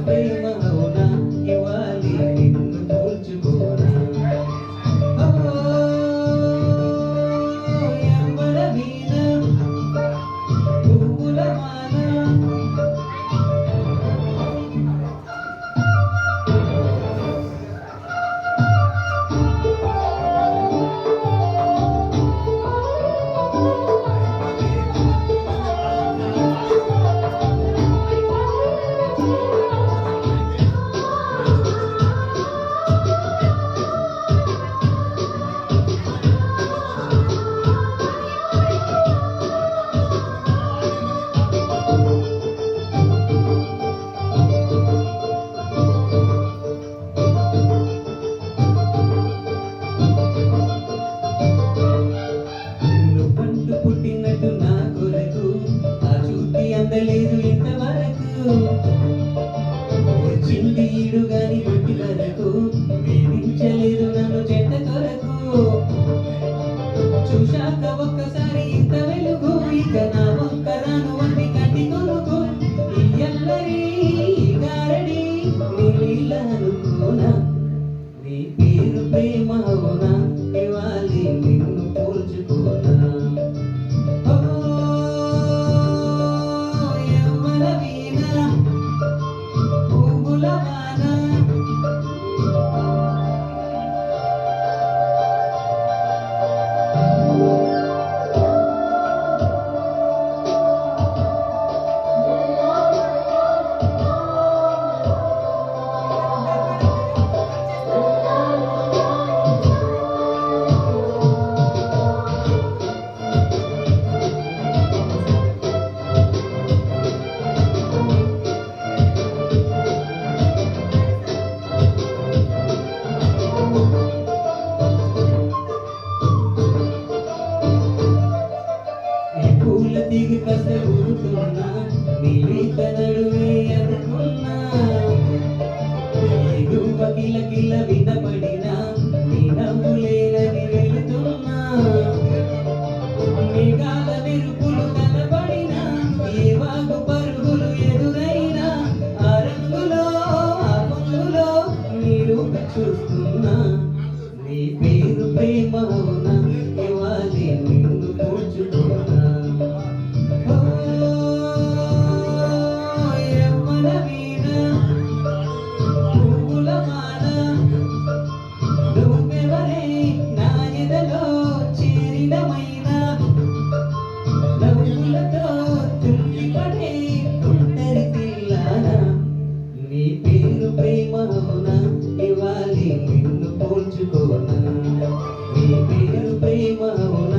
ప్రేమ అవునా ఇవ్వాలి నిన్ను పోల్చుకోనా యవ్వన వీణ పువ్వుల మాల పుట్టినట్టు నా కొరకు ఆ చూపి అందలేదు ఇంతవరకు వచ్చింది ఈడు గాని పుట్టి వరకు వేధించలేదు నన్ను చెడ్డ కొరకు చూశాక ఒక్కసారి ఇంత వెలుగు ఇక నా ఒక్కరాను వంటి కంటి కొనుకు ఈ ఎల్లరి గారడి నీళ్ళ అనుకోనా నీ పేరు ప్రేమ అవునా ఇవ్వాలి నిన్ను పోల్చుకోనా దిగి కస ఊరుతున్నా నీలేత నడువే అనుకున్నా ఎగువ కిల కిల వినపడినా నీ నవ్వులేనని వెళుతున్నా మేఘాల మెరుపులు కనబడినా ఏ వాగు పరుగులు ఎదురైనా ఆ రంగులో ఆ పొంగులో నీ రూప చూస్తున్నా నీ పేరు ప్రేమ అవునా ఇవ్వాలి నిన్ను పోల్చుకోనా నీ పేరు ప్రేమ అవునా ఇవ్వాలి నిన్ను పోల్చుకోనా నీ పేరు ప్రేమ అవునా